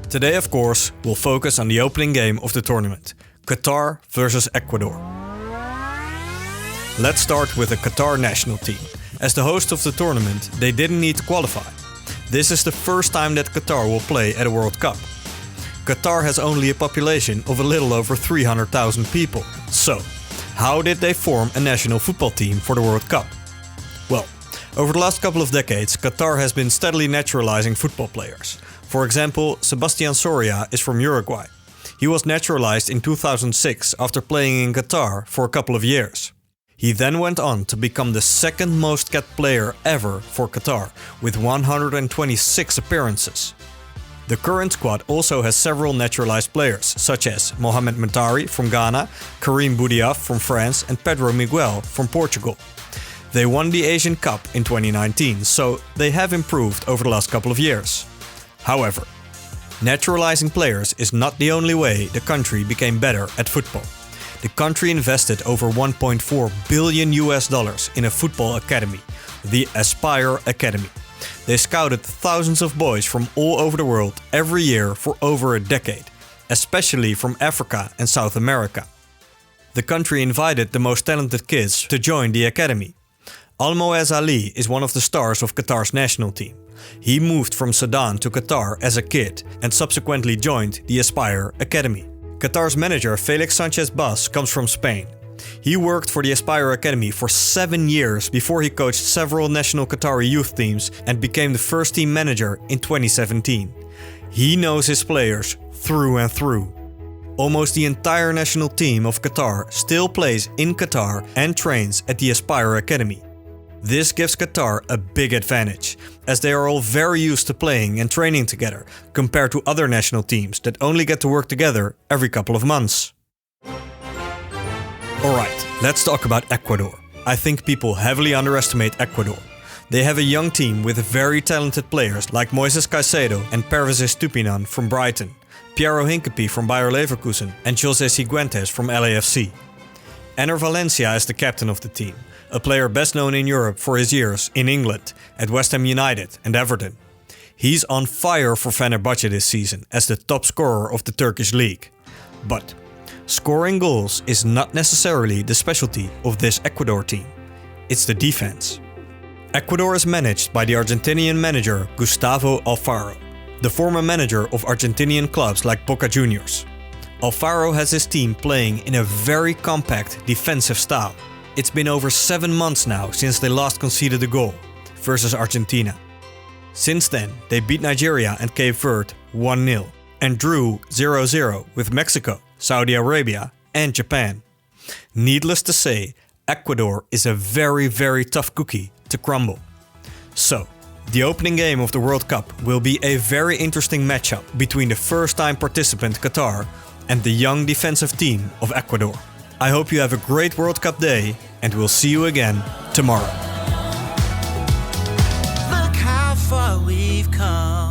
Today, of course, we'll focus on the opening game of the tournament, Qatar versus Ecuador. Let's start with the Qatar national team. As the host of the tournament, they didn't need to qualify. This is the first time that Qatar will play at a World Cup. Qatar has only a population of a little over 300,000 people. So, how did they form a national football team for the World Cup? Well, over the last couple of decades, Qatar has been steadily naturalizing football players. For example, Sebastian Soria is from Uruguay. He was naturalized in 2006 after playing in Qatar for a couple of years. He then went on to become the second most kept player ever for Qatar, with 126 appearances. The current squad also has several naturalized players, such as Mohamed Matari from Ghana, Karim Boudiaf from France and Pedro Miguel from Portugal. They won the Asian Cup in 2019, so they have improved over the last couple of years. However, naturalizing players is not the only way the country became better at football. The country invested over $1.4 billion in a football academy, the Aspire Academy. They scouted thousands of boys from all over the world every year for over a decade, especially from Africa and South America. The country invited the most talented kids to join the academy. Almoez Ali is one of the stars of Qatar's national team. He moved from Sudan to Qatar as a kid and subsequently joined the Aspire Academy. Qatar's manager Felix Sanchez-Bas comes from Spain. He worked for the Aspire Academy for 7 years before he coached several national Qatari youth teams and became the first team manager in 2017. He knows his players through and through. Almost the entire national team of Qatar still plays in Qatar and trains at the Aspire Academy. This gives Qatar a big advantage, as they are all very used to playing and training together, compared to other national teams that only get to work together every couple of months. Alright, let's talk about Ecuador. I think people heavily underestimate Ecuador. They have a young team with very talented players like Moises Caicedo and Pervis Estupinan from Brighton, Piero Hincapie from Bayer Leverkusen and José Ciguentes from LAFC. Enner Valencia is the captain of the team, a player best known in Europe for his years in England at West Ham United and Everton. He's on fire for Fenerbahce this season as the top scorer of the Turkish league. But scoring goals is not necessarily the specialty of this Ecuador team. It's the defense. Ecuador is managed by the Argentinian manager Gustavo Alfaro, the former manager of Argentinian clubs like Boca Juniors. Alfaro has his team playing in a very compact defensive style. It's been over 7 months now since they last conceded a goal, versus Argentina. Since then, they beat Nigeria and Cape Verde 1-0 and drew 0-0 with Mexico, Saudi Arabia and Japan. Needless to say, Ecuador is a very tough cookie to crumble. So, the opening game of the World Cup will be a very interesting matchup between the first-time participant Qatar and the young defensive team of Ecuador. I hope you have a great World Cup day and we'll see you again tomorrow. Look how far we've come.